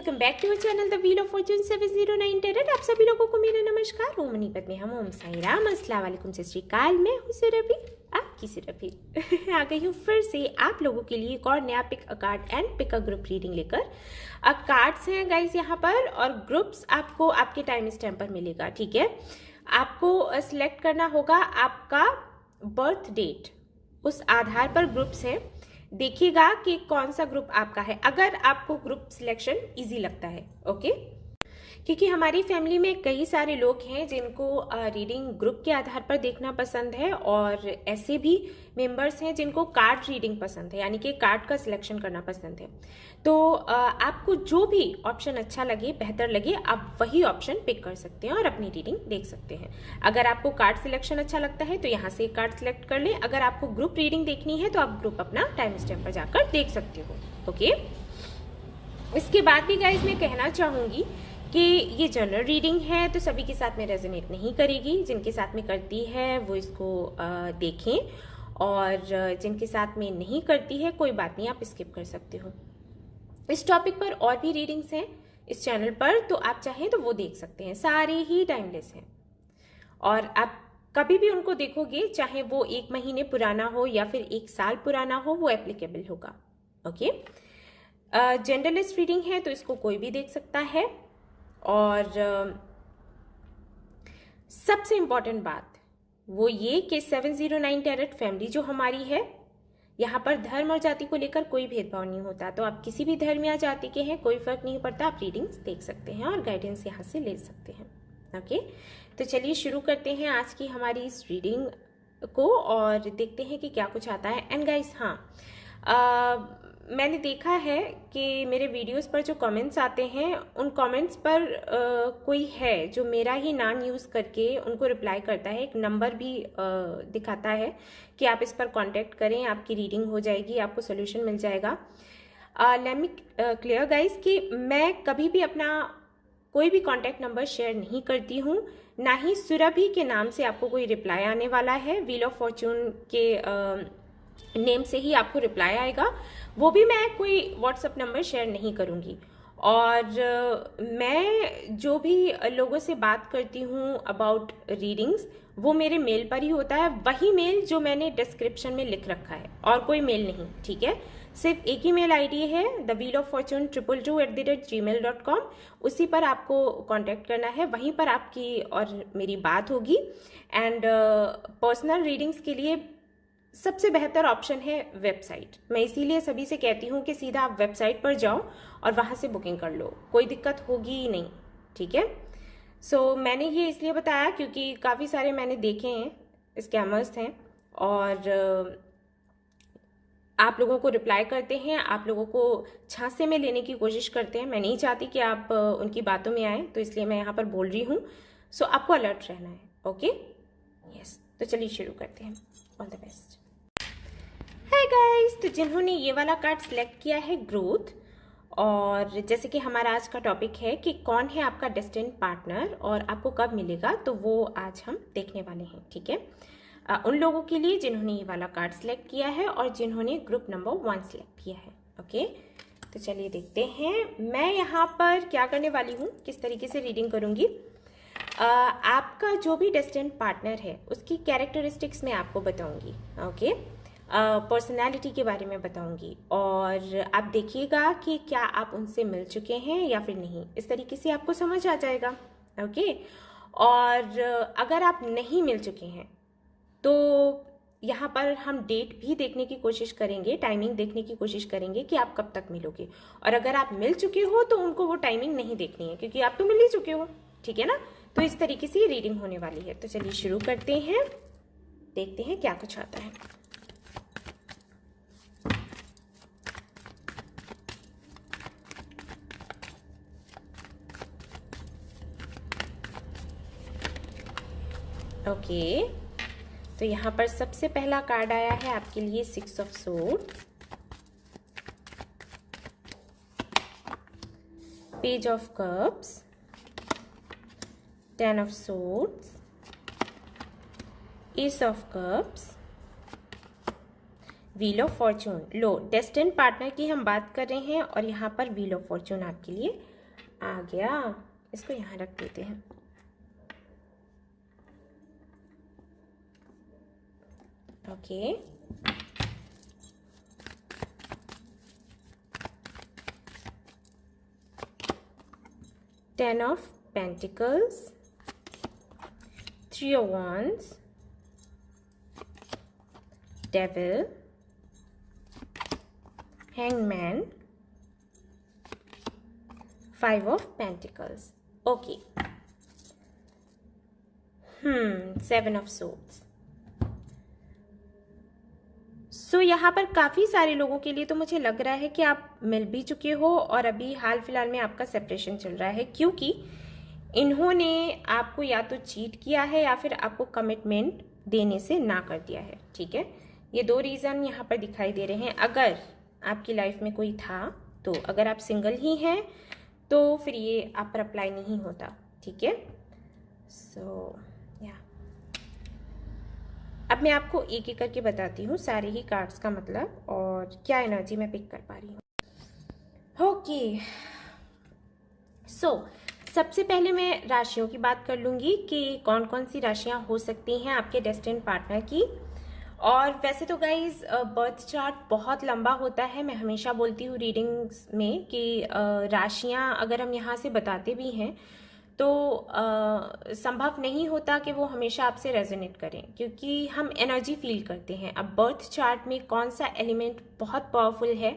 Welcome back to our channel the wheel of fortune 709 tarot. आप सभी लोगों को मेरा नमस्कार। ओम मनीपत में हम ओम साई राम, अस्सलाम वालेकुम, सत श्री अकाल। मैं हूँ सुरभि, आपकी सुरभि आ गई हूँ फिर से आप लोगों के लिए एक और नया pick a card and pick a group reading लेकर। कार्ड्स हैं गाइज यहाँ पर और ग्रुप्स आपको आपके टाइम स्टैम्प पर मिलेगा। ठीक है, आपको सिलेक्ट करना होगा आपका बर्थ डेट, उस आधार पर ग्रुप्स हैं। देखिएगा कि कौन सा ग्रुप आपका है, अगर आपको ग्रुप सिलेक्शन इजी लगता है। ओके, क्योंकि हमारी फैमिली में कई सारे लोग हैं जिनको रीडिंग ग्रुप के आधार पर देखना पसंद है और ऐसे भी मेंबर्स हैं जिनको कार्ड रीडिंग पसंद है, यानी कि कार्ड का सिलेक्शन करना पसंद है। तो आपको जो भी ऑप्शन अच्छा लगे, बेहतर लगे, आप वही ऑप्शन पिक कर सकते हैं और अपनी रीडिंग देख सकते हैं। अगर आपको कार्ड सिलेक्शन अच्छा लगता है तो यहाँ से कार्ड सिलेक्ट कर लें। अगर आपको ग्रुप रीडिंग देखनी है तो आप ग्रुप अपना टाइम स्टैम्प पर जाकर देख सकते हो। ओके, इसके बाद भी गाइज मैं कहना चाहूँगी कि ये जनरल रीडिंग है तो सभी के साथ में रेजोनेट नहीं करेगी। जिनके साथ में करती है वो इसको देखें, और जिनके साथ में नहीं करती है कोई बात नहीं, आप स्किप कर सकते हो। इस टॉपिक पर और भी रीडिंग्स हैं इस चैनल पर, तो आप चाहें तो वो देख सकते हैं। सारे ही टाइमलेस हैं और आप कभी भी उनको देखोगे, चाहे वो 1 महीने पुराना हो या फिर 1 साल पुराना हो, वो एप्लीकेबल होगा। ओके, जनरलिस्ट रीडिंग है तो इसको कोई भी देख सकता है। और सबसे इंपॉर्टेंट बात वो ये कि 709 टेरर फैमिली जो हमारी है, यहाँ पर धर्म और जाति को लेकर कोई भेदभाव नहीं होता। तो आप किसी भी धर्म या जाति के हैं, कोई फर्क नहीं पड़ता, आप रीडिंग्स देख सकते हैं और गाइडेंस यहाँ से ले सकते हैं। ओके, तो चलिए शुरू करते हैं आज की हमारी इस रीडिंग को और देखते हैं कि क्या कुछ आता है। एंड गाइस, हाँ, मैंने देखा है कि मेरे वीडियोस पर जो कमेंट्स आते हैं, उन कमेंट्स पर कोई है जो मेरा ही नाम यूज़ करके उनको रिप्लाई करता है। एक नंबर भी दिखाता है कि आप इस पर कांटेक्ट करें, आपकी रीडिंग हो जाएगी, आपको सोल्यूशन मिल जाएगा। लेट मी क्लियर गाइस कि मैं कभी भी अपना कोई भी कांटेक्ट नंबर शेयर नहीं करती हूँ, ना ही सुरभि के नाम से आपको कोई रिप्लाई आने वाला है। व्हील ऑफ फॉर्चून के नेम से ही आपको रिप्लाई आएगा, वो भी मैं कोई व्हाट्सएप नंबर शेयर नहीं करूँगी। और मैं जो भी लोगों से बात करती हूँ अबाउट रीडिंग्स, वो मेरे मेल पर ही होता है, वही मेल जो मैंने डिस्क्रिप्शन में लिख रखा है, और कोई मेल नहीं। ठीक है, सिर्फ एक ही मेल आईडी है, the wheel of Fortune 222@gmail.com। उसी पर आपको कांटेक्ट करना है, वहीं पर आपकी और मेरी बात होगी। एंड पर्सनल रीडिंग्स के लिए सबसे बेहतर ऑप्शन है वेबसाइट। मैं इसीलिए सभी से कहती हूँ कि सीधा आप वेबसाइट पर जाओ और वहाँ से बुकिंग कर लो, कोई दिक्कत होगी ही नहीं। ठीक है, सो मैंने ये इसलिए बताया क्योंकि काफ़ी सारे मैंने देखे हैं स्कैमर्स हैं और आप लोगों को रिप्लाई करते हैं, आप लोगों को झांसे में लेने की कोशिश करते हैं। मैं नहीं चाहती कि आप उनकी बातों में आए, तो इसलिए मैं यहाँ पर बोल रही हूँ। सो आपको अलर्ट रहना है। ओके, यस, तो चलिए शुरू करते हैं। All the best. Hi guys, तो जिन्होंने ये वाला कार्ड सिलेक्ट किया है ग्रोथ, और जैसे कि हमारा आज का टॉपिक है कि कौन है आपका डेस्टिन्ड पार्टनर और आपको कब मिलेगा, तो वो आज हम देखने वाले हैं। ठीक है, उन लोगों के लिए जिन्होंने ये वाला कार्ड सिलेक्ट किया है और जिन्होंने ग्रुप नंबर 1 सिलेक्ट किया है। ओके, तो चलिए देखते हैं मैं यहाँ पर क्या करने वाली हूँ, किस तरीके से रीडिंग करूँगी। आपका जो भी डेस्टिन्ड पार्टनर है उसकी कैरेक्टरिस्टिक्स मैं आपको बताऊँगी। ओके, पर्सनैलिटी के बारे में बताऊंगी, और आप देखिएगा कि क्या आप उनसे मिल चुके हैं या फिर नहीं। इस तरीके से आपको समझ आ जाएगा। ओके, और अगर आप नहीं मिल चुके हैं तो यहाँ पर हम डेट भी देखने की कोशिश करेंगे, टाइमिंग देखने की कोशिश करेंगे कि आप कब तक मिलोगे। और अगर आप मिल चुके हो तो उनको वो टाइमिंग नहीं देखनी है, क्योंकि आप तो मिल ही चुके हो। ठीक है ना, तो इस तरीके से ये रीडिंग होने वाली है। तो चलिए शुरू करते हैं, देखते हैं क्या कुछ आता है। ओके, तो यहाँ पर सबसे पहला कार्ड आया है आपके लिए 6 of swords, page of cups, 10 of swords, S of cups, wheel of Fortune. Low, destined partner की हम बात कर रहे हैं और यहाँ पर व्हील ऑफ फॉर्चून आपके लिए आ गया। इसको यहाँ रख देते हैं। Okay, ten of pentacles, three of wands, devil, hangman, five of pentacles. Okay. Seven of swords. सो यहाँ पर काफ़ी सारे लोगों के लिए तो मुझे लग रहा है कि आप मिल भी चुके हो और अभी हाल फिलहाल में आपका सेपरेशन चल रहा है, क्योंकि इन्होंने आपको या तो चीट किया है या फिर आपको कमिटमेंट देने से ना कर दिया है। ठीक है, ये दो रीज़न यहाँ पर दिखाई दे रहे हैं। अगर आपकी लाइफ में कोई था तो, अगर आप सिंगल ही हैं तो फिर ये आप पर अप्लाई नहीं होता। ठीक है, सो या अब मैं आपको एक एक करके बताती हूँ सारे ही कार्ड्स का मतलब और क्या एनर्जी मैं पिक कर पा रही हूँ। ओके, सो सबसे पहले मैं राशियों की बात कर लूँगी कि कौन कौन सी राशियाँ हो सकती हैं आपके डेस्टिन्ड पार्टनर की। और वैसे तो गाइज बर्थ चार्ट बहुत लंबा होता है। मैं हमेशा बोलती हूँ रीडिंग्स में कि राशियाँ अगर हम यहाँ से बताते भी हैं तो संभव नहीं होता कि वो हमेशा आपसे रेजोनेट करें, क्योंकि हम एनर्जी फील करते हैं। अब बर्थ चार्ट में कौन सा एलिमेंट बहुत पावरफुल है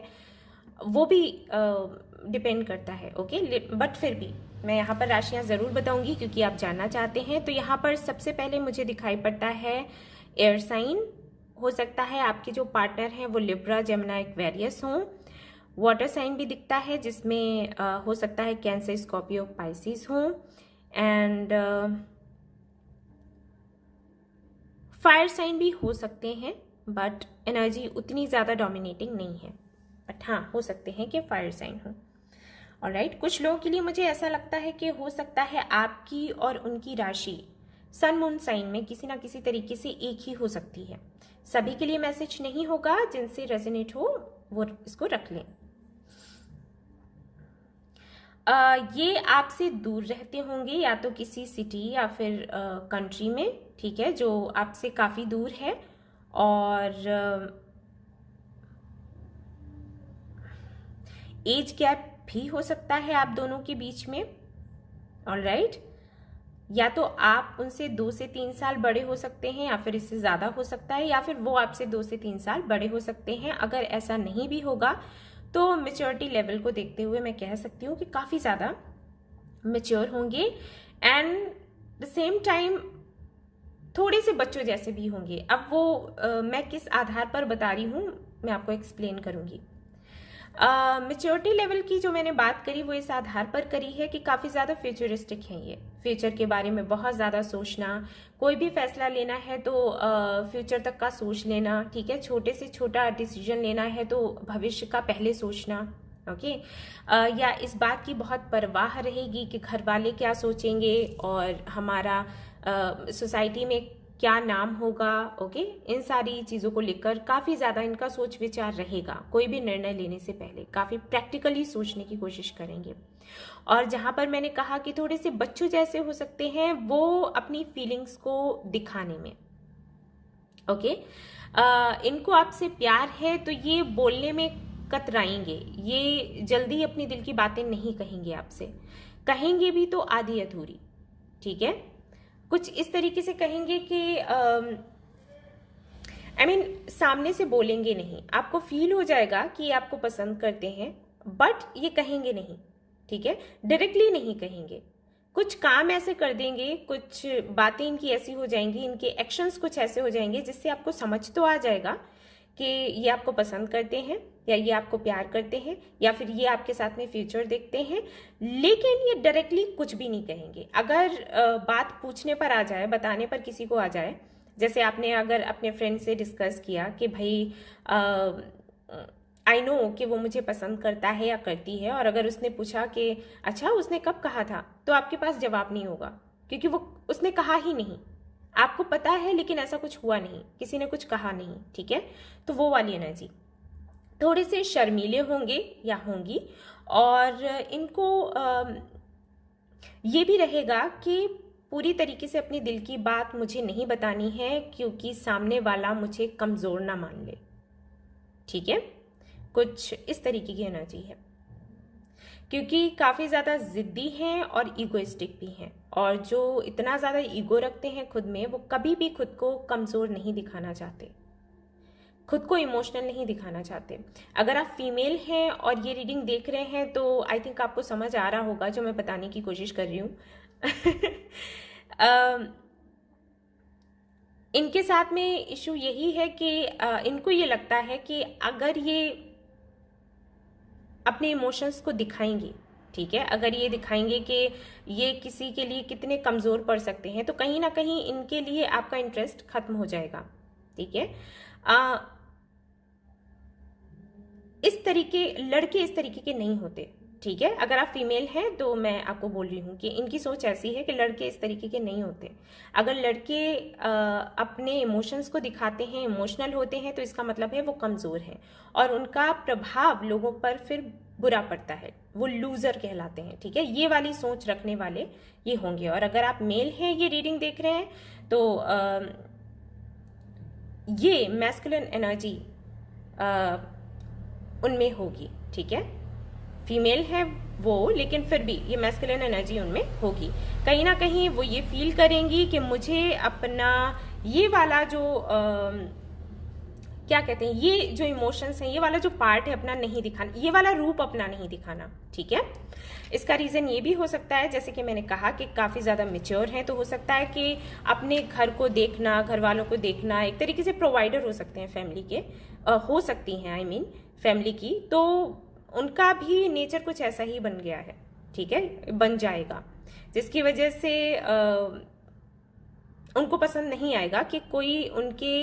वो भी डिपेंड करता है। ओके, बट फिर भी मैं यहाँ पर राशियाँ ज़रूर बताऊंगी क्योंकि आप जानना चाहते हैं। तो यहाँ पर सबसे पहले मुझे दिखाई पड़ता है एयर साइन। हो सकता है आपके जो पार्टनर हैं वो लिब्रा, जेमिनी, एक्वेरियस हों। वाटर साइन भी दिखता है जिसमें हो सकता है कैंसर, स्कॉर्पियो, पाइसिस हों। एंड फायर साइन भी हो सकते हैं, बट एनर्जी उतनी ज़्यादा डोमिनेटिंग नहीं है, बट हाँ हो सकते हैं कि फायर साइन हो। ऑलराइट, कुछ लोगों के लिए मुझे ऐसा लगता है कि हो सकता है आपकी और उनकी राशि सन मून साइन में किसी ना किसी तरीके से एक ही हो सकती है। सभी के लिए मैसेज नहीं होगा, जिनसे रेजोनेट हो वो इसको रख लें। ये आपसे दूर रहते होंगे या तो किसी सिटी या फिर कंट्री में, ठीक है, जो आपसे काफ़ी दूर है। और एज गैप भी हो सकता है आप दोनों के बीच में। ऑलराइट, या तो आप उनसे 2 से 3 साल बड़े हो सकते हैं या फिर इससे ज़्यादा हो सकता है, या फिर वो आपसे 2 से 3 साल बड़े हो सकते हैं। अगर ऐसा नहीं भी होगा तो मैच्योरिटी लेवल को देखते हुए मैं कह सकती हूँ कि काफ़ी ज़्यादा मैच्योर होंगे एंड द सेम टाइम थोड़े से बच्चों जैसे भी होंगे। अब वो मैं किस आधार पर बता रही हूँ मैं आपको एक्सप्लेन करूँगी। मैच्योरिटी लेवल की जो मैंने बात करी वो इस आधार पर करी है कि काफ़ी ज़्यादा फ्यूचरिस्टिक हैं ये। फ्यूचर के बारे में बहुत ज़्यादा सोचना, कोई भी फैसला लेना है तो फ्यूचर तक का सोच लेना, ठीक है। छोटे से छोटा डिसीजन लेना है तो भविष्य का पहले सोचना, ओके। या इस बात की बहुत परवाह रहेगी कि घर वाले क्या सोचेंगे और हमारा सोसाइटी में क्या नाम होगा, ओके। इन सारी चीज़ों को लेकर काफ़ी ज़्यादा इनका सोच विचार रहेगा। कोई भी निर्णय लेने से पहले काफ़ी प्रैक्टिकली सोचने की कोशिश करेंगे। और जहाँ पर मैंने कहा कि थोड़े से बच्चों जैसे हो सकते हैं, वो अपनी फीलिंग्स को दिखाने में, ओके। इनको आपसे प्यार है तो ये बोलने में कतराएंगे, ये जल्दी अपनी दिल की बातें नहीं कहेंगे आपसे, कहेंगे भी तो आधी अधूरी, ठीक है। कुछ इस तरीके से कहेंगे कि I mean, सामने से बोलेंगे नहीं, आपको फील हो जाएगा कि आपको पसंद करते हैं, बट ये कहेंगे नहीं, ठीक है। डायरेक्टली नहीं कहेंगे, कुछ काम ऐसे कर देंगे, कुछ बातें इनकी ऐसी हो जाएंगी, इनके एक्शंस कुछ ऐसे हो जाएंगे जिससे आपको समझ तो आ जाएगा कि ये आपको पसंद करते हैं या ये आपको प्यार करते हैं या फिर ये आपके साथ में फ्यूचर देखते हैं, लेकिन ये डायरेक्टली कुछ भी नहीं कहेंगे। अगर बात पूछने पर आ जाए, बताने पर किसी को आ जाए, जैसे आपने अगर अपने फ्रेंड से डिस्कस किया कि भाई आई नो कि वो मुझे पसंद करता है या करती है, और अगर उसने पूछा कि अच्छा उसने कब कहा था, तो आपके पास जवाब नहीं होगा क्योंकि वो उसने कहा ही नहीं। आपको पता है लेकिन ऐसा कुछ हुआ नहीं, किसी ने कुछ कहा नहीं, ठीक है। तो वो वाली एनर्जी। थोड़े से शर्मीले होंगे या होंगी, और इनको ये भी रहेगा कि पूरी तरीके से अपनी दिल की बात मुझे नहीं बतानी है, क्योंकि सामने वाला मुझे कमज़ोर ना मान ले, ठीक है। कुछ इस तरीके की एनर्जी है, क्योंकि काफ़ी ज़्यादा ज़िद्दी हैं और ईगोइस्टिक भी हैं, और जो इतना ज़्यादा ईगो रखते हैं खुद में, वो कभी भी खुद को कमज़ोर नहीं दिखाना चाहते, खुद को इमोशनल नहीं दिखाना चाहते। अगर आप फीमेल हैं और ये रीडिंग देख रहे हैं तो आई थिंक आपको समझ आ रहा होगा जो मैं बताने की कोशिश कर रही हूँ। इनके साथ में इशू यही है कि इनको ये लगता है कि अगर ये अपने इमोशंस को दिखाएंगे, ठीक है, अगर ये दिखाएंगे कि ये किसी के लिए कितने कमज़ोर पड़ सकते हैं, तो कहीं ना कहीं इनके लिए आपका इंटरेस्ट खत्म हो जाएगा, ठीक है। इस तरीके लड़के इस तरीके के नहीं होते, ठीक है। अगर आप फीमेल हैं तो मैं आपको बोल रही हूँ कि इनकी सोच ऐसी है कि लड़के इस तरीके के नहीं होते। अगर लड़के अपने इमोशंस को दिखाते हैं, इमोशनल होते हैं, तो इसका मतलब है वो कमज़ोर हैं, और उनका प्रभाव लोगों पर फिर बुरा पड़ता है, वो लूज़र कहलाते हैं, ठीक है। ये वाली सोच रखने वाले ये होंगे। और अगर आप मेल हैं, ये रीडिंग देख रहे हैं, तो ये मैस्कुलिन एनर्जी उनमें होगी, ठीक है। फीमेल है वो, लेकिन फिर भी ये मैस्कुलिन एनर्जी उनमें होगी। कहीं ना कहीं वो ये फील करेंगी कि मुझे अपना ये वाला जो क्या कहते हैं, ये जो इमोशंस हैं, ये वाला जो पार्ट है अपना नहीं दिखाना, ये वाला रूप अपना नहीं दिखाना, ठीक है। इसका रीज़न ये भी हो सकता है, जैसे कि मैंने कहा कि काफ़ी ज़्यादा मैच्योर हैं, तो हो सकता है कि अपने घर को देखना, घर वालों को देखना, एक तरीके से प्रोवाइडर हो सकते हैं फैमिली के, हो सकती हैं आई मीन फैमिली की, तो उनका भी नेचर कुछ ऐसा ही बन गया है, ठीक है, बन जाएगा, जिसकी वजह से उनको पसंद नहीं आएगा कि कोई उनके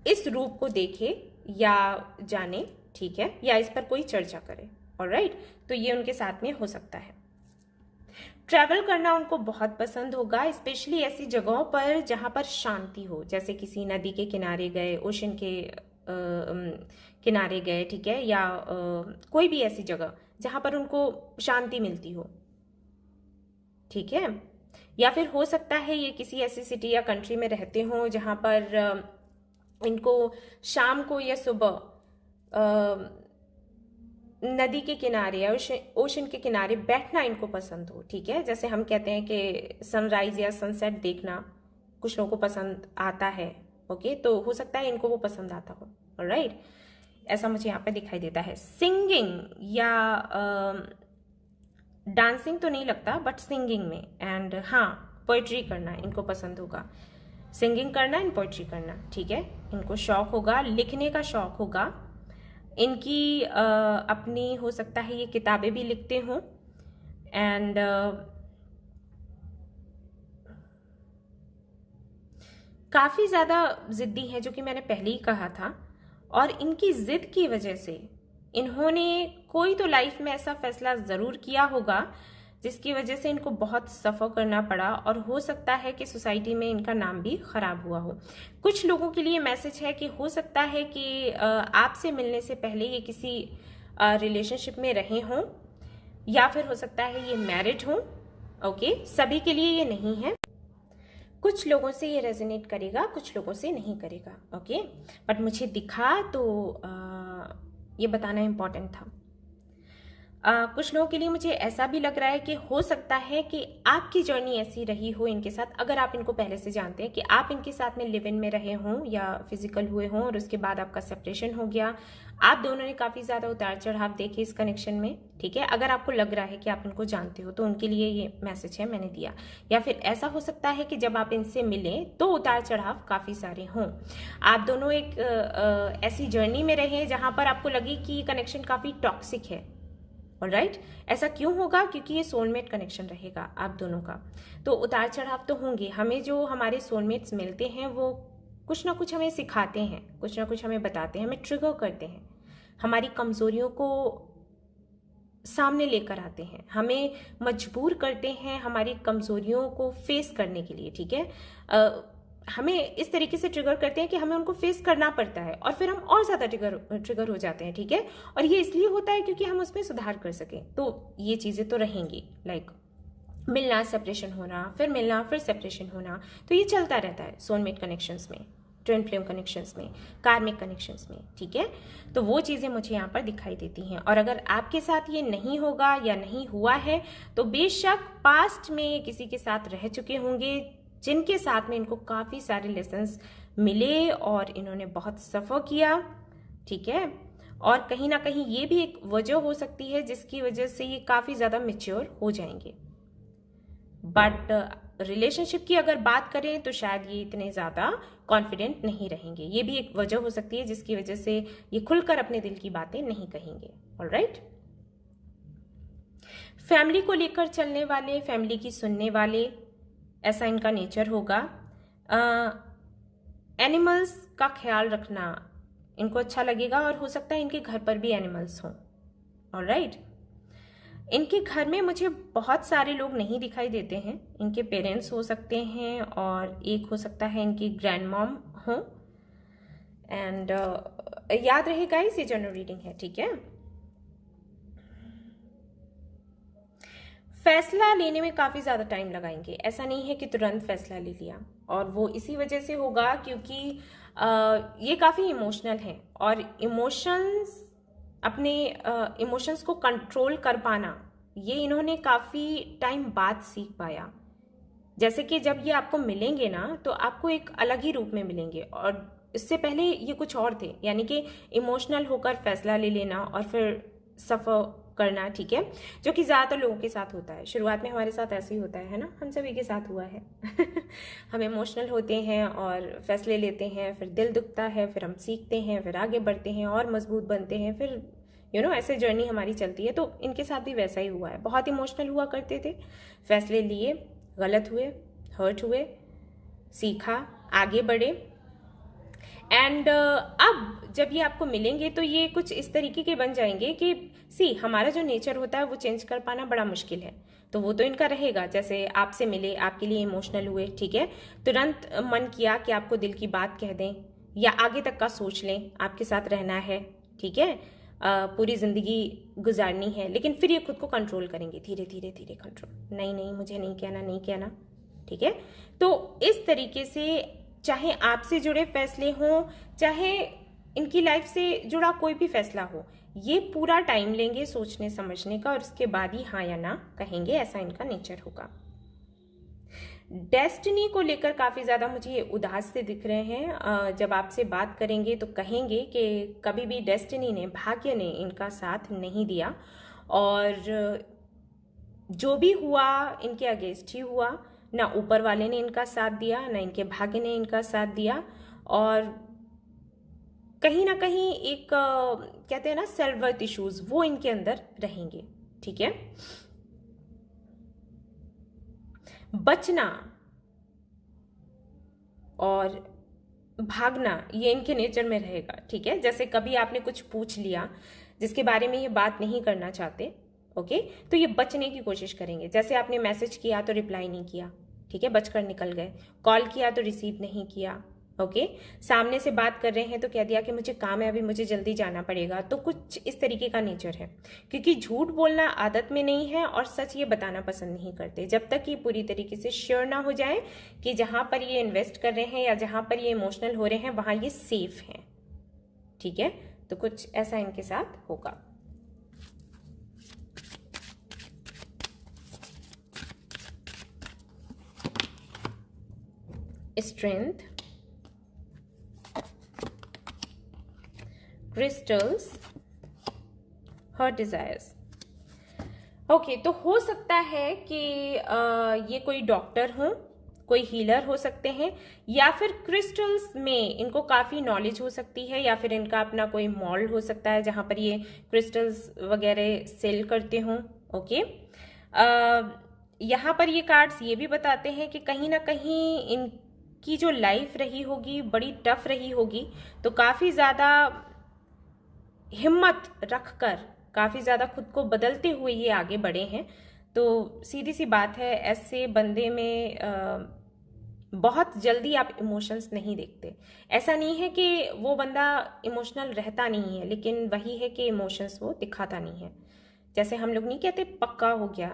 इस रूप को देखे या जाने, ठीक है, या इस पर कोई चर्चा करे, ऑलराइट। तो ये उनके साथ में हो सकता है। ट्रैवल करना उनको बहुत पसंद होगा, स्पेशली ऐसी जगहों पर जहाँ पर शांति हो, जैसे किसी नदी के किनारे गए, ओशन के किनारे गए, ठीक है, या कोई भी ऐसी जगह जहाँ पर उनको शांति मिलती हो, ठीक है। या फिर हो सकता है ये किसी ऐसी सिटी या कंट्री में रहते हों जहाँ पर इनको शाम को या सुबह नदी के किनारे या ओशन के किनारे बैठना इनको पसंद हो, ठीक है। जैसे हम कहते हैं कि सनराइज या सनसेट देखना कुछ लोगों को पसंद आता है, ओके, तो हो सकता है इनको वो पसंद आता हो, ऑलराइट। ऐसा मुझे यहाँ पे दिखाई देता है। सिंगिंग या डांसिंग तो नहीं लगता, बट सिंगिंग में, एंड हाँ पोइट्री करना इनको पसंद होगा, सिंगिंग करना एंड पोइट्री करना, ठीक है। इनको शौक होगा, लिखने का शौक होगा इनकी, अपनी हो सकता है ये किताबें भी लिखते हों, एंड काफ़ी ज़्यादा ज़िद्दी है, जो कि मैंने पहले ही कहा था। और इनकी ज़िद की वजह से इन्होंने कोई तो लाइफ में ऐसा फैसला ज़रूर किया होगा जिसकी वजह से इनको बहुत सफ़र करना पड़ा, और हो सकता है कि सोसाइटी में इनका नाम भी ख़राब हुआ हो। कुछ लोगों के लिए मैसेज है कि हो सकता है कि आपसे मिलने से पहले ये किसी रिलेशनशिप में रहे हों, या फिर हो सकता है ये मैरिड हों, ओके। सभी के लिए ये नहीं है, कुछ लोगों से ये रेजोनेट करेगा, कुछ लोगों से नहीं करेगा, ओके। बट मुझे दिखा तो ये बताना इम्पोर्टेंट था। कुछ लोगों के लिए मुझे ऐसा भी लग रहा है कि हो सकता है कि आपकी जर्नी ऐसी रही हो इनके साथ, अगर आप इनको पहले से जानते हैं, कि आप इनके साथ में लिव इन में रहे हों या फिजिकल हुए हों, और उसके बाद आपका सेपरेशन हो गया, आप दोनों ने काफ़ी ज़्यादा उतार चढ़ाव देखे इस कनेक्शन में, ठीक है। अगर आपको लग रहा है कि आप इनको जानते हो तो उनके लिए ये मैसेज है, मैंने दिया। या फिर ऐसा हो सकता है कि जब आप इनसे मिलें तो उतार चढ़ाव काफ़ी सारे हों, आप दोनों एक ऐसी जर्नी में रहे जहाँ पर आपको लगे कि ये कनेक्शन काफ़ी टॉक्सिक है, ऑलराइट। ऐसा क्यों होगा? क्योंकि ये सोलमेट कनेक्शन रहेगा आप दोनों का, तो उतार चढ़ाव तो होंगे। हमें जो हमारे सोलमेट्स मिलते हैं वो कुछ ना कुछ हमें सिखाते हैं, कुछ ना कुछ हमें बताते हैं, हमें ट्रिगर करते हैं, हमारी कमज़ोरियों को सामने लेकर आते हैं, हमें मजबूर करते हैं हमारी कमज़ोरियों को फेस करने के लिए, ठीक है। हमें इस तरीके से ट्रिगर करते हैं कि हमें उनको फेस करना पड़ता है और फिर हम और ज़्यादा ट्रिगर हो जाते हैं, ठीक है। और ये इसलिए होता है क्योंकि हम उसमें सुधार कर सकें। तो ये चीज़ें तो रहेंगी, लाइक मिलना, सेपरेशन होना, फिर मिलना, फिर सेपरेशन होना, तो ये चलता रहता है सोलमेट कनेक्शंस में, ट्विन फ्लेम कनेक्शंस में, कार्मिक कनेक्शंस में, ठीक है। तो वो चीज़ें मुझे यहाँ पर दिखाई देती हैं। और अगर आपके साथ ये नहीं होगा या नहीं हुआ है तो बेशक पास्ट में किसी के साथ रह चुके होंगे जिनके साथ में इनको काफ़ी सारे लेसन्स मिले और इन्होंने बहुत सफ़र किया, ठीक है। और कहीं ना कहीं ये भी एक वजह हो सकती है जिसकी वजह से ये काफ़ी ज़्यादा मैच्योर हो जाएंगे। बट रिलेशनशिप की अगर बात करें तो शायद ये इतने ज़्यादा कॉन्फिडेंट नहीं रहेंगे। ये भी एक वजह हो सकती है जिसकी वजह से ये खुलकर अपने दिल की बातें नहीं कहेंगे। ऑलराइट, फैमिली को लेकर चलने वाले, फैमिली की सुनने वाले, ऐसा इनका नेचर होगा। एनिमल्स का ख्याल रखना इनको अच्छा लगेगा और हो सकता है इनके घर पर भी एनिमल्स हों। ऑलराइट, इनके घर में मुझे बहुत सारे लोग नहीं दिखाई देते हैं। इनके पेरेंट्स हो सकते हैं और एक हो सकता है इनकी ग्रैंड मॉम हो। एंड याद रहेगा इस जनरल रीडिंग है, ठीक है। फैसला लेने में काफ़ी ज़्यादा टाइम लगाएंगे। ऐसा नहीं है कि तुरंत फैसला ले लिया, और वो इसी वजह से होगा क्योंकि ये काफ़ी इमोशनल है और इमोशंस, अपने इमोशंस को कंट्रोल कर पाना ये इन्होंने काफ़ी टाइम बाद सीख पाया। जैसे कि जब ये आपको मिलेंगे ना तो आपको एक अलग ही रूप में मिलेंगे, और इससे पहले ये कुछ और थे, यानी कि इमोशनल होकर फैसला ले लेना और फिर सफ़र करना, ठीक है, जो कि ज़्यादातर लोगों के साथ होता है। शुरुआत में हमारे साथ ऐसे ही होता है ना, हम सभी के साथ हुआ है। हम इमोशनल होते हैं और फैसले लेते हैं, फिर दिल दुखता है, फिर हम सीखते हैं, फिर आगे बढ़ते हैं और मजबूत बनते हैं, फिर ऐसे जर्नी हमारी चलती है। तो इनके साथ भी वैसा ही हुआ है। बहुत इमोशनल हुआ करते थे, फैसले लिए, गलत हुए, हर्ट हुए, सीखा, आगे बढ़े। एंड अब जब ये आपको मिलेंगे तो ये कुछ इस तरीके के बन जाएंगे कि हमारा जो नेचर होता है वो चेंज कर पाना बड़ा मुश्किल है। तो वो तो इनका रहेगा, जैसे आपसे मिले, आपके लिए इमोशनल हुए, ठीक है, तुरंत मन किया कि आपको दिल की बात कह दें या आगे तक का सोच लें, आपके साथ रहना है, ठीक है, पूरी ज़िंदगी गुजारनी है, लेकिन फिर ये खुद को कंट्रोल करेंगे, धीरे धीरे धीरे कंट्रोल, नहीं नहीं मुझे नहीं कहना, नहीं कहना, ठीक है। तो इस तरीके से चाहे आपसे जुड़े फैसले हों, चाहे इनकी लाइफ से जुड़ा कोई भी फैसला हो, ये पूरा टाइम लेंगे सोचने समझने का और उसके बाद ही हाँ या ना कहेंगे। ऐसा इनका नेचर होगा। डेस्टिनी को लेकर काफ़ी ज़्यादा मुझे ये उदास से दिख रहे हैं। जब आपसे बात करेंगे तो कहेंगे कि कभी भी डेस्टिनी ने, भाग्य ने इनका साथ नहीं दिया, और जो भी हुआ इनके अगेंस्ट ही हुआ। ना ऊपर वाले ने इनका साथ दिया, ना इनके भाग्य ने इनका साथ दिया, और कहीं ना कहीं एक कहते हैं ना सेल्फ वर्थ इश्यूज, वो इनके अंदर रहेंगे, ठीक है। बचना और भागना ये इनके नेचर में रहेगा, ठीक है। जैसे कभी आपने कुछ पूछ लिया जिसके बारे में ये बात नहीं करना चाहते, ओके, तो ये बचने की कोशिश करेंगे। जैसे आपने मैसेज किया तो रिप्लाई नहीं किया, ठीक है, बचकर निकल गए। कॉल किया तो रिसीव नहीं किया, ओके। सामने से बात कर रहे हैं तो कह दिया कि मुझे काम है, अभी मुझे जल्दी जाना पड़ेगा। तो कुछ इस तरीके का नेचर है, क्योंकि झूठ बोलना आदत में नहीं है और सच ये बताना पसंद नहीं करते जब तक ये पूरी तरीके से श्योर ना हो जाए कि जहां पर ये इन्वेस्ट कर रहे हैं या जहां पर ये इमोशनल हो रहे हैं वहां ये सेफ हैं, ठीक है। तो कुछ ऐसा इनके साथ होगा। स्ट्रेंथ, क्रिस्टल्स, हर डिजायर्स। ओके, तो हो सकता है कि ये कोई डॉक्टर हो, कोई हीलर हो सकते हैं, या फिर क्रिस्टल्स में इनको काफ़ी नॉलेज हो सकती है, या फिर इनका अपना कोई मॉल हो सकता है जहाँ पर ये क्रिस्टल्स वगैरह सेल करते हों, ओके। यहाँ पर ये कार्ड्स ये भी बताते हैं कि कहीं ना कहीं इनकी जो लाइफ रही होगी बड़ी टफ रही होगी, तो काफ़ी ज़्यादा हिम्मत रखकर, काफ़ी ज़्यादा खुद को बदलते हुए ये आगे बढ़े हैं। तो सीधी सी बात है, ऐसे बंदे में बहुत जल्दी आप इमोशंस नहीं देखते। ऐसा नहीं है कि वो बंदा इमोशनल रहता नहीं है, लेकिन वही है कि इमोशंस वो दिखाता नहीं है। जैसे हम लोग नहीं कहते पक्का हो गया,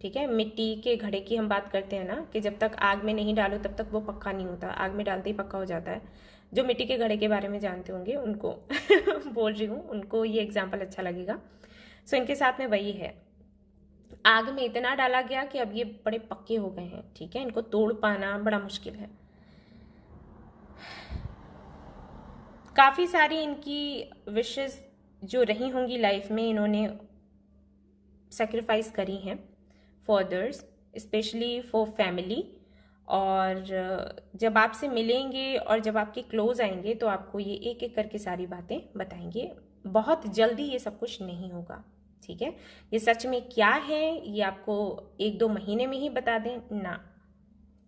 ठीक है, मिट्टी के घड़े की हम बात करते हैं ना, कि जब तक आग में नहीं डालो तब तक वो पक्का नहीं होता, आग में डालते ही पक्का हो जाता है। जो मिट्टी के घड़े के बारे में जानते होंगे उनको बोल रही हूँ, उनको ये एग्जाम्पल अच्छा लगेगा। सो इनके साथ में वही है, आग में इतना डाला गया कि अब ये बड़े पक्के हो गए हैं, ठीक है, इनको तोड़ पाना बड़ा मुश्किल है। काफ़ी सारी इनकी विशेस जो रही होंगी लाइफ में, इन्होंने सेक्रीफाइस करी हैं for others, specially for family. और जब आपसे मिलेंगे और जब आपके क्लोज आएंगे तो आपको ये एक एक करके सारी बातें बताएंगे। बहुत जल्दी ये सब कुछ नहीं होगा, ठीक है। ये सच में क्या है ये आपको 1-2 महीने में ही बता दें ना,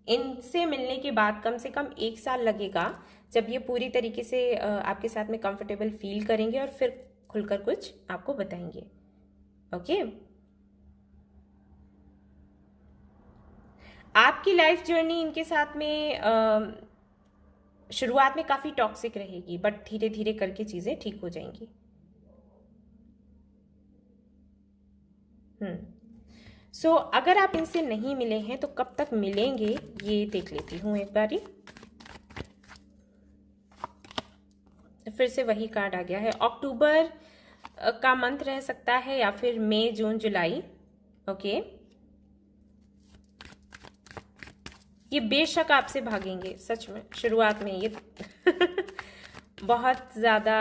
इनसे मिलने के बाद कम से कम 1 साल लगेगा, जब ये पूरी तरीके से आपके साथ में कंफर्टेबल फील करेंगे और फिर खुलकर कुछ आपको बताएंगे। ओके, आपकी लाइफ जर्नी इनके साथ में शुरुआत में काफ़ी टॉक्सिक रहेगी, बट धीरे धीरे करके चीज़ें ठीक हो जाएंगी। सो अगर आप इनसे नहीं मिले हैं तो कब तक मिलेंगे ये देख लेती हूँ एक बारी। फिर से वही कार्ड आ गया है, अक्टूबर का मंथ रह सकता है या फिर मई, जून, जुलाई। ओके, ये बेशक आपसे भागेंगे सच में शुरुआत में, ये बहुत ज़्यादा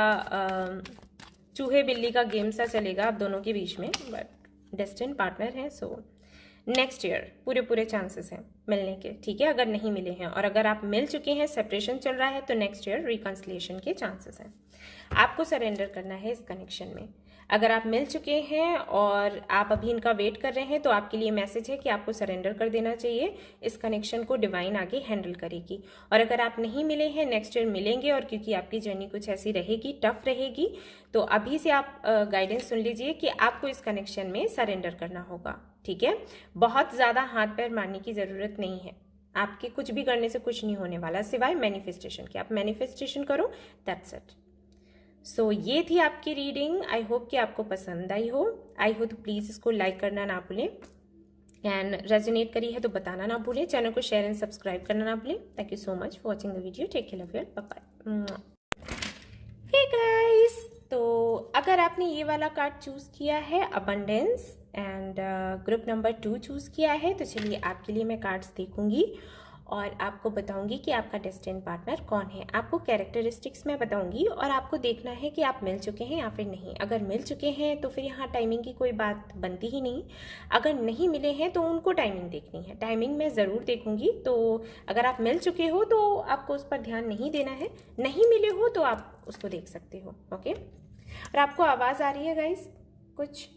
चूहे बिल्ली का गेम सा चलेगा आप दोनों के बीच में, बट डेस्टिन्ड पार्टनर है। सो नेक्स्ट ईयर पूरे चांसेस हैं मिलने के, ठीक है, अगर नहीं मिले हैं। और अगर आप मिल चुके हैं, सेपरेशन चल रहा है, तो नेक्स्ट ईयर रिकंसिलिएशन के चांसेस हैं। आपको सरेंडर करना है इस कनेक्शन में। अगर आप मिल चुके हैं और आप अभी इनका वेट कर रहे हैं तो आपके लिए मैसेज है कि आपको सरेंडर कर देना चाहिए, इस कनेक्शन को डिवाइन आगे हैंडल करेगी। और अगर आप नहीं मिले हैं, नेक्स्ट ईयर मिलेंगे, और क्योंकि आपकी जर्नी कुछ ऐसी रहेगी, टफ रहेगी, तो अभी से आप गाइडेंस सुन लीजिए कि आपको इस कनेक्शन में सरेंडर करना होगा, ठीक है। बहुत ज़्यादा हाथ पैर मारने की ज़रूरत नहीं है, आपके कुछ भी करने से कुछ नहीं होने वाला सिवाय मैनिफेस्टेशन के। आप मैनिफेस्टेशन करो, दैट्स इट। सो ये थी आपकी रीडिंग। आई होप कि आपको पसंद आई हो। आई हो तो प्लीज़ इसको लाइक करना ना भूलें, एंड रेजोनेट करी है तो बताना ना भूलें। चैनल को शेयर एंड सब्सक्राइब करना ना भूलें। Thank you so much for watching the video. Take care of your, bye bye. Hey guys, तो अगर आपने ये वाला कार्ड चूज़ किया है, abundance, and group number 2 choose किया है, तो चलिए आपके लिए मैं कार्ड्स देखूंगी और आपको बताऊंगी कि आपका डेस्टिन्ड पार्टनर कौन है। आपको कैरेक्टरिस्टिक्स मैं बताऊंगी और आपको देखना है कि आप मिल चुके हैं या फिर नहीं। अगर मिल चुके हैं तो फिर यहाँ टाइमिंग की कोई बात बनती ही नहीं। अगर नहीं मिले हैं तो उनको टाइमिंग देखनी है। टाइमिंग मैं ज़रूर देखूंगी, तो अगर आप मिल चुके हो तो आपको उस पर ध्यान नहीं देना है, नहीं मिले हो तो आप उसको देख सकते हो। ओके, और आपको आवाज़ आ रही है गाइस, कुछ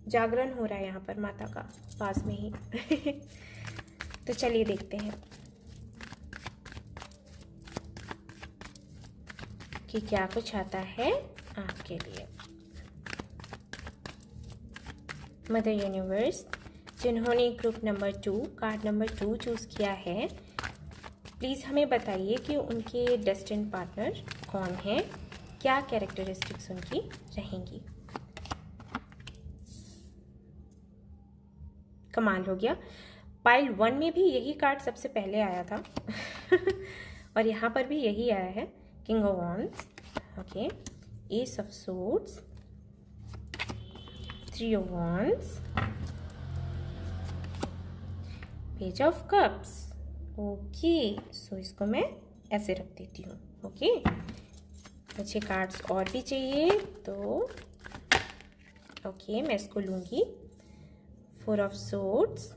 जागरण हो रहा है यहाँ पर माता का पास में ही तो चलिए देखते हैं कि क्या कुछ आता है आपके लिए। मदर यूनिवर्स, जिन्होंने group number 2 card number 2 choose किया है, प्लीज़ हमें बताइए कि उनके डेस्टिन्ड पार्टनर कौन है, क्या कैरेक्टरिस्टिक्स उनकी रहेंगी। कमाल हो गया, पाइल 1 में भी यही कार्ड सबसे पहले आया था और यहाँ पर भी यही आया है, king of wands, okay, ace of swords, 3 of wands, page of cups. Okay, so इसको मैं ऐसे रख देती हूँ। ओके, मुझे कार्ड्स और भी चाहिए तो ओके, मैं इसको लूँगी। 4 of swords,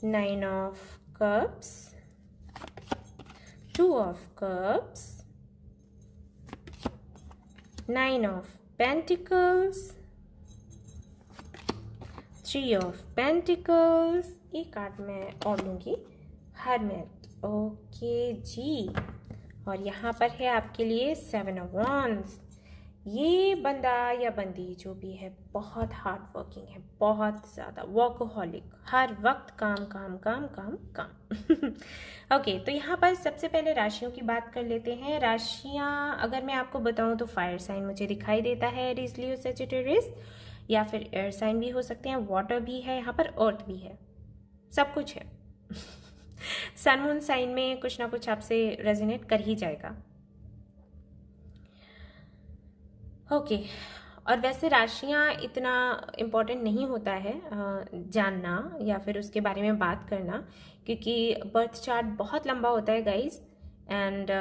9 of cups, 2 of cups, 9 of pentacles, 3 of pentacles। एक कार्ड मैं और लूँगी, हर्मिट। ओके जी, और यहाँ पर है आपके लिए 7 of wands। ये बंदा या बंदी जो भी है बहुत हार्ड वर्किंग है, बहुत ज़्यादा वर्कोहॉलिक, हर वक्त काम काम काम काम काम। ओके, तो यहाँ पर सबसे पहले राशियों की बात कर लेते हैं। राशियाँ अगर मैं आपको बताऊँ तो फायर साइन मुझे दिखाई देता है, एरीज, लियो, सजिटेरियस, या फिर एयर साइन भी हो सकते हैं, वाटर भी है यहाँ पर, अर्थ भी है, सब कुछ है। सन मून साइन में कुछ ना कुछ आपसे रेजोनेट कर ही जाएगा। ओके, और वैसे राशियाँ इतना इम्पोर्टेंट नहीं होता है जानना या फिर उसके बारे में बात करना, क्योंकि बर्थ चार्ट बहुत लंबा होता है गाइस। एंड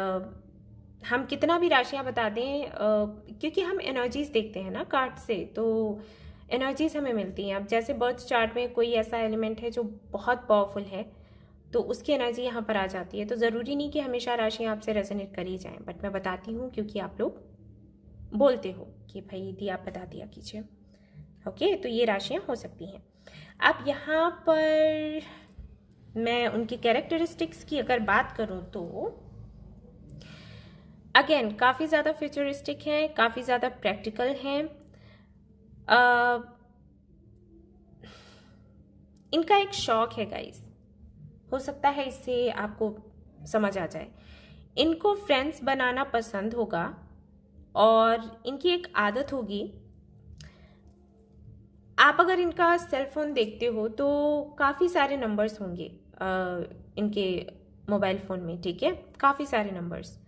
हम कितना भी राशियाँ बता दें, क्योंकि हम एनर्जीज देखते हैं ना कार्ड से, तो एनर्जीज हमें मिलती हैं। अब जैसे बर्थ चार्ट में कोई ऐसा एलिमेंट है जो बहुत पावरफुल है, तो उसकी एनर्जी यहाँ पर आ जाती है। तो ज़रूरी नहीं कि हमेशा राशियाँ आपसे रेजोनेट कर ही जाएं, बट मैं बताती हूँ क्योंकि आप लोग बोलते हो कि भाई दीदी आप बता दिया कीजिए। ओके, तो ये राशियाँ हो सकती हैं। अब यहाँ पर मैं उनकी कैरेक्टरिस्टिक्स की अगर बात करूँ तो अगेन काफ़ी ज़्यादा फ्यूचरिस्टिक हैं, काफ़ी ज़्यादा प्रैक्टिकल हैं। इनका एक शौक है गाइस, हो सकता है इससे आपको समझ आ जाए। इनको फ्रेंड्स बनाना पसंद होगा और इनकी एक आदत होगी, आप अगर इनका सेल फोन देखते हो तो काफ़ी सारे नंबर्स होंगे इनके मोबाइल फ़ोन में, ठीक है, काफ़ी सारे नंबर्स,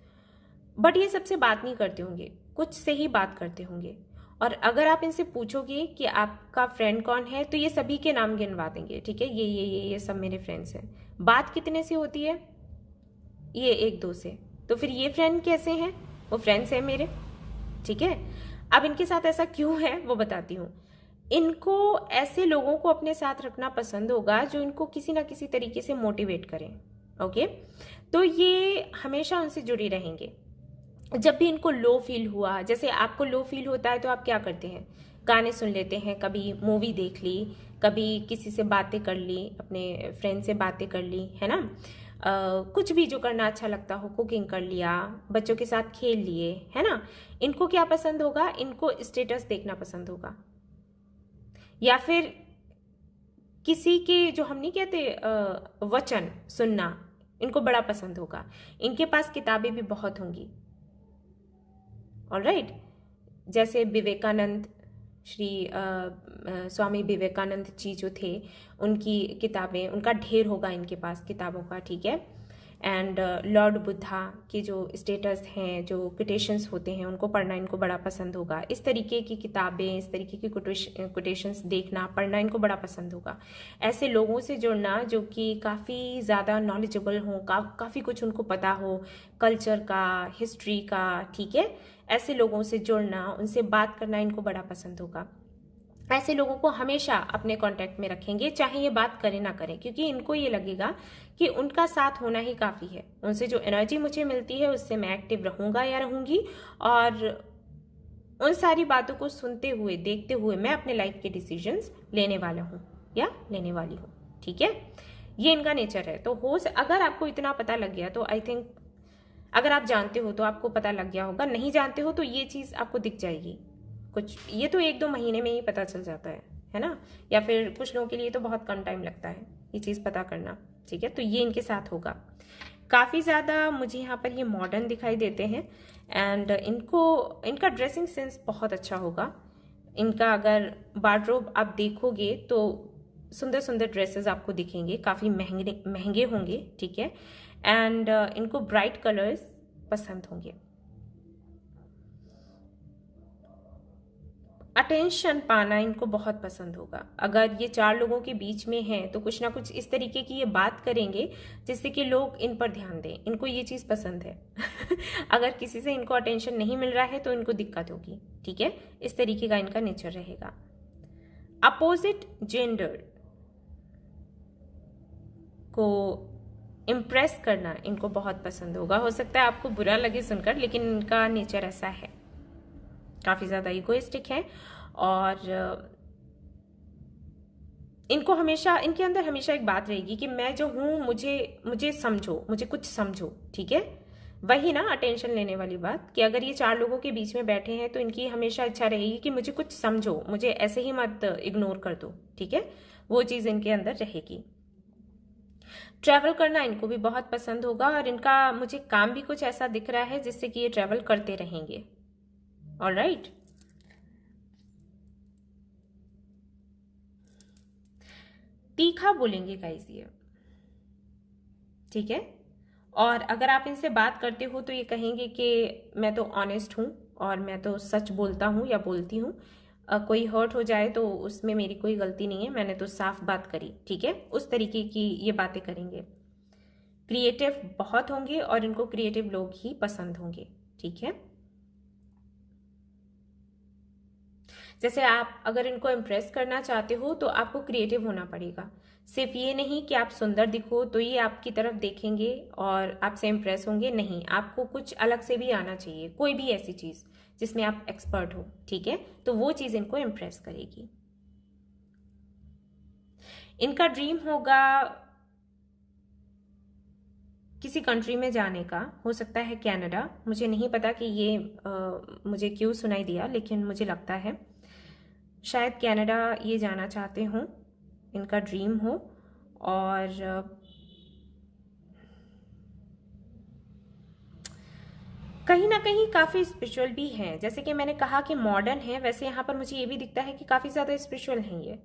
बट ये सबसे बात नहीं करते होंगे, कुछ से ही बात करते होंगे। और अगर आप इनसे पूछोगे कि आपका फ्रेंड कौन है, तो ये सभी के नाम गिनवा देंगे, ठीक है, ये सब मेरे फ्रेंड्स हैं। बात कितने से होती है? ये एक दो से। तो फिर ये फ्रेंड कैसे हैं? वो फ्रेंड्स हैं मेरे, ठीक है। अब इनके साथ ऐसा क्यों है वो बताती हूँ। इनको ऐसे लोगों को अपने साथ रखना पसंद होगा जो इनको किसी ना किसी तरीके से मोटिवेट करें। ओके, तो ये हमेशा उनसे जुड़े रहेंगे। जब भी इनको लो फील हुआ, जैसे आपको लो फील होता है तो आप क्या करते हैं? गाने सुन लेते हैं, कभी मूवी देख ली, कभी किसी से बातें कर ली, अपने फ्रेंड से बातें कर ली, है ना। कुछ भी जो करना अच्छा लगता हो, कुकिंग कर लिया, बच्चों के साथ खेल लिए, है ना। इनको क्या पसंद होगा? इनको स्टेटस देखना पसंद होगा, या फिर किसी के जो हम नहीं कहते वचन सुनना इनको बड़ा पसंद होगा। इनके पास किताबें भी बहुत होंगी, ऑलराइट। जैसे विवेकानंद, श्री स्वामी विवेकानंद जी जो थे, उनकी किताबें, उनका ढेर होगा इनके पास किताबों का, ठीक है। एंड लॉर्ड बुद्धा के जो स्टेटस हैं, जो कोटेशंस होते हैं, उनको पढ़ना इनको बड़ा पसंद होगा। इस तरीके की किताबें, इस तरीके की कोटेशंस देखना, पढ़ना इनको बड़ा पसंद होगा। ऐसे लोगों से जुड़ना जो कि काफ़ी ज़्यादा नॉलेजेबल हों, काफ़ी कुछ उनको पता हो कल्चर का, हिस्ट्री का, ठीक है। ऐसे लोगों से जुड़ना, उनसे बात करना इनको बड़ा पसंद होगा। ऐसे लोगों को हमेशा अपने कांटेक्ट में रखेंगे, चाहे ये बात करें ना करें, क्योंकि इनको ये लगेगा कि उनका साथ होना ही काफ़ी है। उनसे जो एनर्जी मुझे मिलती है उससे मैं एक्टिव रहूँगा या रहूँगी, और उन सारी बातों को सुनते हुए, देखते हुए मैं अपने लाइफ के डिसीजंस लेने वाला हूँ या लेने वाली हूँ, ठीक है। ये इनका नेचर है। तो अगर आपको इतना पता लग गया तो आई थिंक, अगर आप जानते हो तो आपको पता लग गया होगा, नहीं जानते हो तो ये चीज़ आपको दिख जाएगी कुछ। ये तो 1-2 महीने में ही पता चल जाता है ना, या फिर कुछ लोगों के लिए तो बहुत कम टाइम लगता है ये चीज़ पता करना, ठीक है। तो ये इनके साथ होगा। काफ़ी ज़्यादा मुझे यहाँ पर ये मॉडर्न दिखाई देते हैं, एंड इनका ड्रेसिंग सेंस बहुत अच्छा होगा। इनका अगर वार्डरोब आप देखोगे तो सुंदर सुंदर ड्रेसेस आपको दिखेंगे, काफ़ी महंगे होंगे, ठीक है। एंड इनको ब्राइट कलर्स पसंद होंगे। अटेंशन पाना इनको बहुत पसंद होगा। अगर ये 4 लोगों के बीच में हैं तो कुछ ना कुछ इस तरीके की ये बात करेंगे जिससे कि लोग इन पर ध्यान दें। इनको ये चीज़ पसंद है। अगर किसी से इनको अटेंशन नहीं मिल रहा है तो इनको दिक्कत होगी, ठीक है। इस तरीके का इनका नेचर रहेगा। अपोजिट जेंडर को इम्प्रेस करना इनको बहुत पसंद होगा। हो सकता है आपको बुरा लगे सुनकर, लेकिन इनका नेचर ऐसा है, काफ़ी ज़्यादा इगोइस्टिक है। और इनको हमेशा, इनके अंदर हमेशा एक बात रहेगी कि मैं जो हूँ, मुझे समझो, मुझे कुछ समझो, ठीक है। वही ना अटेंशन लेने वाली बात कि अगर ये 4 लोगों के बीच में बैठे हैं तो इनकी हमेशा इच्छा रहेगी कि मुझे कुछ समझो, मुझे ऐसे ही मत इग्नोर कर दो, ठीक है, वो चीज़ इनके अंदर रहेगी। ट्रैवल करना इनको भी बहुत पसंद होगा और इनका मुझे काम भी कुछ ऐसा दिख रहा है जिससे कि ये ट्रैवल करते रहेंगे। ऑलराइट, तीखा बोलेंगे गाइस ये, ठीक है। और अगर आप इनसे बात करते हो तो ये कहेंगे कि मैं तो ऑनेस्ट हूँ और मैं तो सच बोलता हूँ या बोलती हूँ, कोई हर्ट हो जाए तो उसमें मेरी कोई गलती नहीं है, मैंने तो साफ बात करी, ठीक है, उस तरीके की ये बातें करेंगे। क्रिएटिव बहुत होंगे और इनको क्रिएटिव लोग ही पसंद होंगे, ठीक है। जैसे आप अगर इनको इम्प्रेस करना चाहते हो तो आपको क्रिएटिव होना पड़ेगा। सिर्फ ये नहीं कि आप सुंदर दिखो तो ये आपकी तरफ देखेंगे और आपसे इम्प्रेस होंगे, नहीं, आपको कुछ अलग से भी आना चाहिए, कोई भी ऐसी चीज़ जिसमें आप एक्सपर्ट हो, ठीक है, तो वो चीज़ इनको इम्प्रेस करेगी। इनका ड्रीम होगा किसी कंट्री में जाने का, हो सकता है कनाडा, मुझे नहीं पता कि ये मुझे क्यों सुनाई दिया, लेकिन मुझे लगता है शायद कनाडा ये जाना चाहते हों, इनका ड्रीम हो। और कहीं ना कहीं काफ़ी स्पिरिचुअल भी हैं, जैसे कि मैंने कहा कि मॉडर्न है, वैसे यहाँ पर मुझे ये भी दिखता है कि काफ़ी ज़्यादा स्पिरिचुअल हैं ये।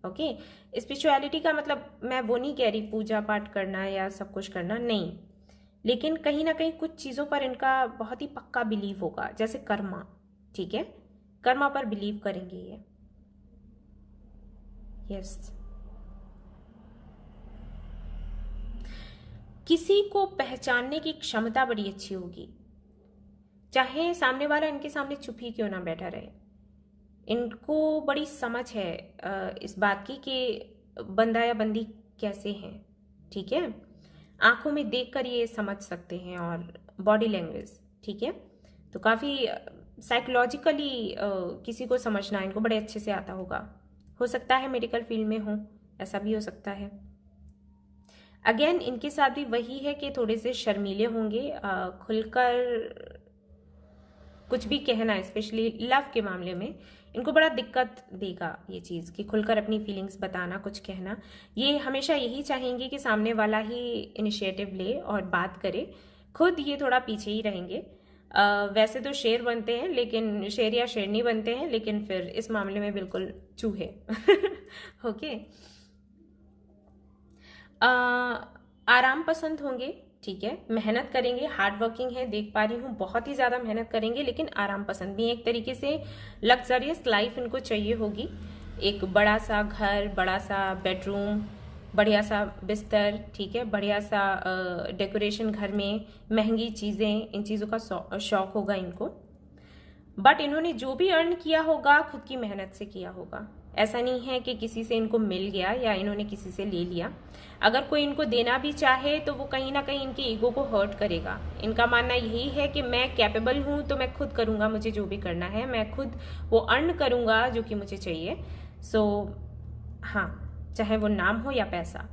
ओके, स्पिरिचुअलिटी का मतलब मैं वो नहीं कह रही पूजा पाठ करना या सब कुछ करना, नहीं, लेकिन कहीं ना कहीं कुछ चीज़ों पर इनका बहुत ही पक्का बिलीव होगा, जैसे कर्मा, ठीक है, कर्मा पर बिलीव करेंगे ये। यस, किसी को पहचानने की क्षमता बड़ी अच्छी होगी, चाहे सामने वाला इनके सामने चुप ही क्यों ना बैठा रहे, इनको बड़ी समझ है इस बात की कि बंदा या बंदी कैसे हैं, ठीक है, आंखों में देखकर ये समझ सकते हैं, और बॉडी लैंग्वेज, ठीक है, तो काफ़ी साइकोलॉजिकली किसी को समझना इनको बड़े अच्छे से आता होगा। हो सकता है मेडिकल फील्ड में हो, ऐसा भी हो सकता है। अगेन इनके साथ भी वही है कि थोड़े से शर्मीले होंगे, खुलकर कुछ भी कहना, स्पेशली लव के मामले में इनको बड़ा दिक्कत देगा ये चीज़ कि खुलकर अपनी फीलिंग्स बताना, कुछ कहना। ये हमेशा यही चाहेंगे कि सामने वाला ही इनिशिएटिव ले और बात करे, खुद ये थोड़ा पीछे ही रहेंगे। वैसे तो शेर बनते हैं, लेकिन शेर या शेरनी बनते हैं, लेकिन फिर इस मामले में बिल्कुल चूहे। ओके, आराम पसंद होंगे, ठीक है, मेहनत करेंगे, हार्ड वर्किंग है, देख पा रही हूँ, बहुत ही ज़्यादा मेहनत करेंगे, लेकिन आराम पसंद भी, एक तरीके से लग्जरियस लाइफ इनको चाहिए होगी, एक बड़ा सा घर, बड़ा सा बेडरूम, बढ़िया सा बिस्तर, ठीक है, बढ़िया सा डेकोरेशन घर में, महंगी चीज़ें, इन चीज़ों का शौक होगा इनको। बट इन्होंने जो भी अर्न किया होगा खुद की मेहनत से किया होगा, ऐसा नहीं है कि किसी से इनको मिल गया या इन्होंने किसी से ले लिया। अगर कोई इनको देना भी चाहे तो वो कहीं ना कहीं इनके ईगो को हर्ट करेगा। इनका मानना यही है कि मैं कैपेबल हूँ तो मैं खुद करूँगा, मुझे जो भी करना है मैं खुद वो अर्न करूँगा जो कि मुझे चाहिए। सो हाँ, चाहे वो नाम हो या पैसा।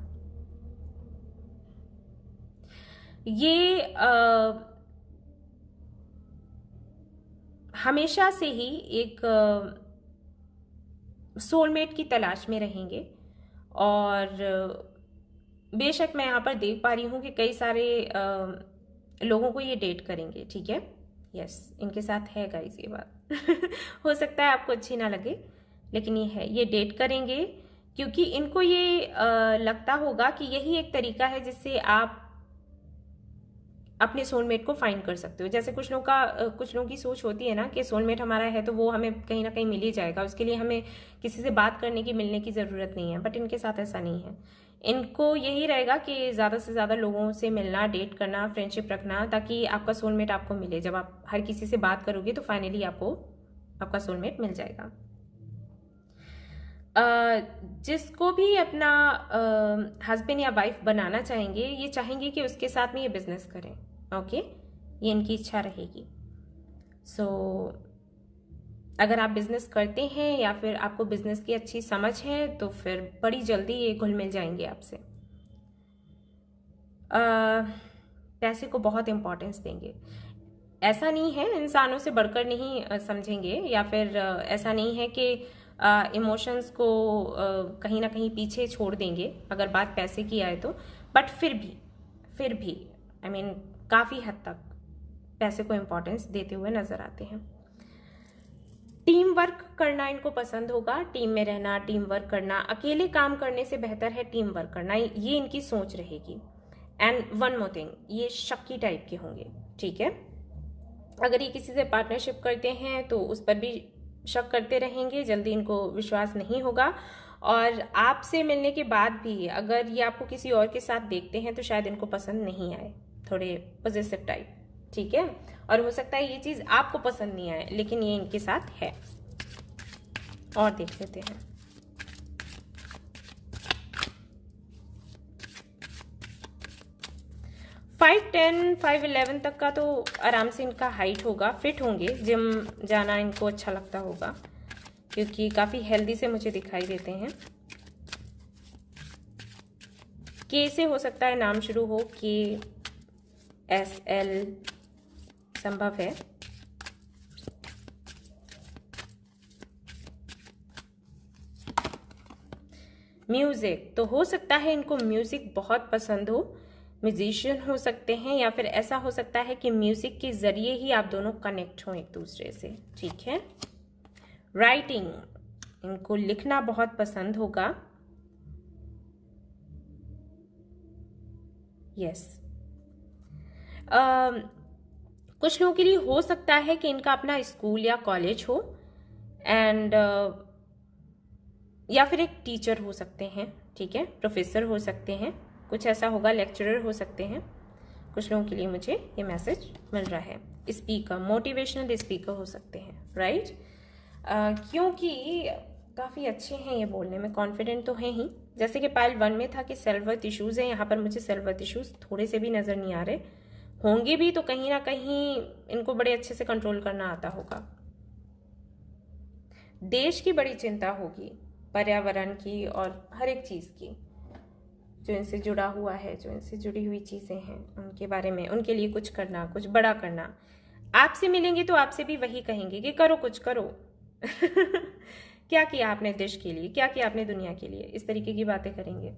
ये हमेशा से ही एक सोलमेट की तलाश में रहेंगे, और बेशक मैं यहाँ पर देख पा रही हूँ कि कई सारे लोगों को ये डेट करेंगे, ठीक है, यस, इनके साथ है गाइस ये बात। हो सकता है आपको अच्छी ना लगे, लेकिन ये है, ये डेट करेंगे क्योंकि इनको ये लगता होगा कि यही एक तरीका है जिससे आप अपने सोलमेट को फाइंड कर सकते हो। जैसे कुछ लोगों की सोच होती है ना कि सोलमेट हमारा है तो वो हमें कहीं ना कहीं मिल ही जाएगा, उसके लिए हमें किसी से बात करने की, मिलने की ज़रूरत नहीं है। बट इनके साथ ऐसा नहीं है, इनको यही रहेगा कि ज़्यादा से ज़्यादा लोगों से मिलना, डेट करना, फ्रेंडशिप रखना, ताकि आपका सोलमेट आपको मिले। जब आप हर किसी से बात करोगे तो फाइनली आपको आपका सोलमेट मिल जाएगा। जिसको भी अपना हस्बैंड या वाइफ बनाना चाहेंगे, ये चाहेंगे कि उसके साथ में ये बिजनेस करें, ओके, ये इनकी इच्छा रहेगी। सो अगर आप बिजनेस करते हैं या फिर आपको बिजनेस की अच्छी समझ है तो फिर बड़ी जल्दी ये घुल मिल जाएंगे आपसे। पैसे को बहुत इंपॉर्टेंस देंगे। ऐसा नहीं है इंसानों से बढ़कर नहीं समझेंगे, या फिर ऐसा नहीं है कि इमोशंस को कहीं ना कहीं पीछे छोड़ देंगे अगर बात पैसे की आए तो, बट फिर भी आई मीन काफ़ी हद तक पैसे को इम्पोर्टेंस देते हुए नजर आते हैं। टीम वर्क करना इनको पसंद होगा, टीम में रहना, टीम वर्क करना, अकेले काम करने से बेहतर है टीम वर्क करना, ये इनकी सोच रहेगी। एंड वन मोर थिंग, ये शक्की टाइप के होंगे, ठीक है। अगर ये किसी से पार्टनरशिप करते हैं तो उस पर भी शक करते रहेंगे, जल्दी इनको विश्वास नहीं होगा। और आपसे मिलने के बाद भी अगर ये आपको किसी और के साथ देखते हैं तो शायद इनको पसंद नहीं आए, थोड़े पॉजिटिव टाइप, ठीक है। और हो सकता है ये चीज आपको पसंद नहीं आए, लेकिन ये इनके साथ है। और देख लेते हैं। 5'10", 5'11" तक का तो आराम से इनका हाइट होगा, फिट होंगे, जिम जाना इनको अच्छा लगता होगा क्योंकि काफ़ी हेल्दी से मुझे दिखाई देते हैं। के से हो सकता है नाम शुरू हो, KSL संभव है। म्यूजिक तो हो सकता है इनको म्यूजिक बहुत पसंद हो, म्यूजिशियन हो सकते हैं, या फिर ऐसा हो सकता है कि म्यूजिक के जरिए ही आप दोनों कनेक्ट हो एक दूसरे से, ठीक है। राइटिंग, इनको लिखना बहुत पसंद होगा, यस। कुछ लोगों के लिए हो सकता है कि इनका अपना स्कूल या कॉलेज हो, एंड या फिर एक टीचर हो सकते हैं, ठीक है, प्रोफेसर हो सकते हैं, कुछ ऐसा होगा, लेक्चरर हो सकते हैं। कुछ लोगों के लिए मुझे ये मैसेज मिल रहा है। स्पीकर, मोटिवेशनल स्पीकर हो सकते हैं, राइट। क्योंकि काफ़ी अच्छे हैं ये बोलने में, कॉन्फिडेंट तो हैं ही। जैसे कि पाइल 1 में था कि सेल्फ वर्थ इशूज़ हैं, यहाँ पर मुझे सेल्फ वर्थ इशूज़ थोड़े से भी नज़र नहीं आ रहे। होंगे भी तो कहीं ना कहीं इनको बड़े अच्छे से कंट्रोल करना आता होगा। देश की बड़ी चिंता होगी, पर्यावरण की और हर एक चीज़ की जो इनसे जुड़ा हुआ है, जो इनसे जुड़ी हुई चीज़ें हैं उनके बारे में, उनके लिए कुछ करना, कुछ बड़ा करना। आपसे मिलेंगे तो आपसे भी वही कहेंगे कि करो, कुछ करो। क्या किया आपने देश के लिए, क्या किया आपने दुनिया के लिए, इस तरीके की बातें करेंगे।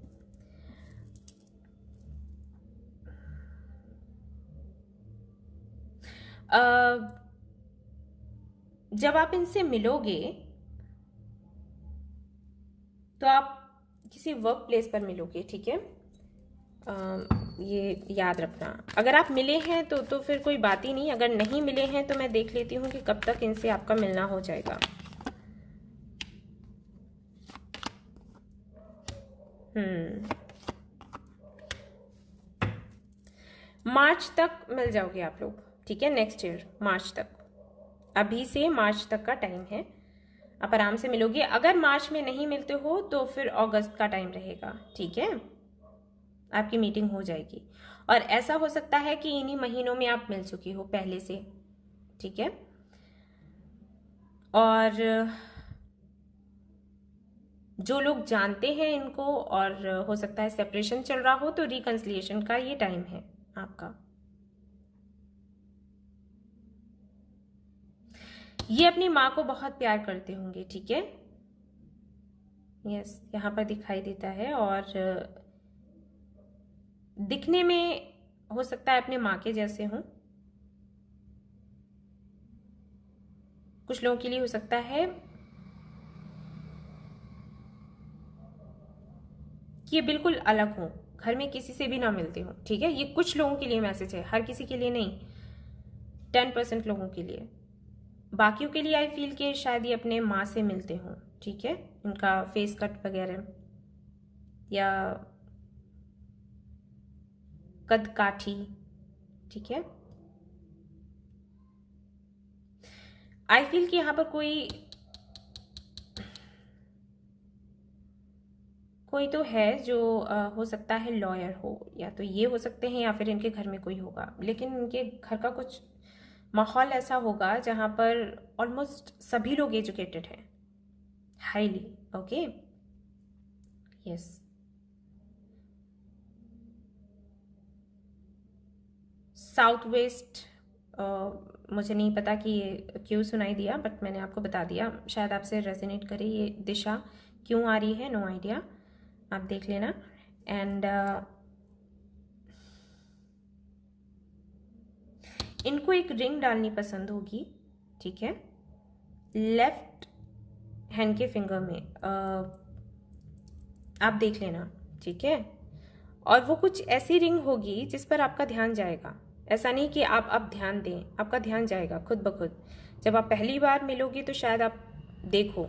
जब आप इनसे मिलोगे तो आप किसी वर्क प्लेस पर मिलोगे, ठीक है। ये याद रखना। अगर आप मिले हैं तो फिर कोई बात ही नहीं, अगर नहीं मिले हैं तो मैं देख लेती हूँ कि कब तक इनसे आपका मिलना हो जाएगा। मार्च तक मिल जाओगे आप लोग, ठीक है, नेक्स्ट ईयर मार्च तक। अभी से मार्च तक का टाइम है, आप आराम से मिलोगे। अगर मार्च में नहीं मिलते हो तो फिर अगस्त का टाइम रहेगा, ठीक है, आपकी मीटिंग हो जाएगी। और ऐसा हो सकता है कि इन्हीं महीनों में आप मिल चुकी हो पहले से, ठीक है। और जो लोग जानते हैं इनको और हो सकता है सेपरेशन चल रहा हो, तो रिकंसिलिएशन का ये टाइम है आपका। ये अपनी माँ को बहुत प्यार करते होंगे, ठीक है, यस, यहाँ पर दिखाई देता है। और दिखने में हो सकता है अपने माँ के जैसे हों। कुछ लोगों के लिए हो सकता है कि ये बिल्कुल अलग हों, घर में किसी से भी ना मिलते हों, ठीक है। ये कुछ लोगों के लिए मैसेज है, हर किसी के लिए नहीं, 10% लोगों के लिए। बाकियों के लिए आई फील कि शायद ये अपने माँ से मिलते हों, ठीक है, उनका फेस कट वगैरह या कद काठी, ठीक है। आई फील कि यहाँ पर कोई तो है जो हो सकता है लॉयर हो, या तो ये हो सकते हैं या फिर इनके घर में कोई होगा, लेकिन इनके घर का कुछ माहौल ऐसा होगा जहाँ पर ऑलमोस्ट सभी लोग एजुकेटेड हैं, highly, okay, yes. South west, मुझे नहीं पता कि ये क्यों सुनाई दिया, बट मैंने आपको बता दिया, शायद आपसे रेजोनेट करे ये दिशा क्यों आ रही है, नो आइडिया, आप देख लेना। एंड इनको एक रिंग डालनी पसंद होगी, ठीक है, लेफ्ट हैंड के फिंगर में, आप देख लेना, ठीक है। और वो कुछ ऐसी रिंग होगी जिस पर आपका ध्यान जाएगा, ऐसा नहीं कि आप अब ध्यान दें, आपका ध्यान जाएगा खुद ब खुद। जब आप पहली बार मिलोगे तो शायद आप देखो,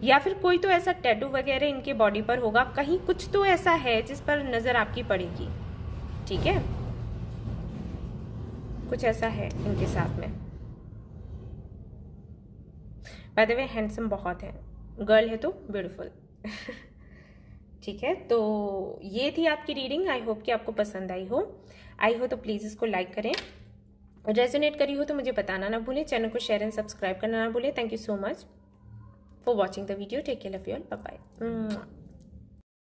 या फिर कोई तो ऐसा टैटू वगैरह इनके बॉडी पर होगा, कहीं कुछ तो ऐसा है जिस पर नजर आपकी पड़ेगी, ठीक है, कुछ ऐसा है इनके साथ में। बाय द वे हैंडसम बहुत है, गर्ल है तो ब्यूटीफुल। ठीक है, तो ये थी आपकी रीडिंग। आई होप कि आपको पसंद आई हो तो प्लीज़ इसको लाइक करें, रेजोनेट करी हो तो मुझे बताना ना भूलें, चैनल को शेयर एंड सब्सक्राइब करना ना भूलें। Thank you so much for watching the video, take care, love you all, bye bye.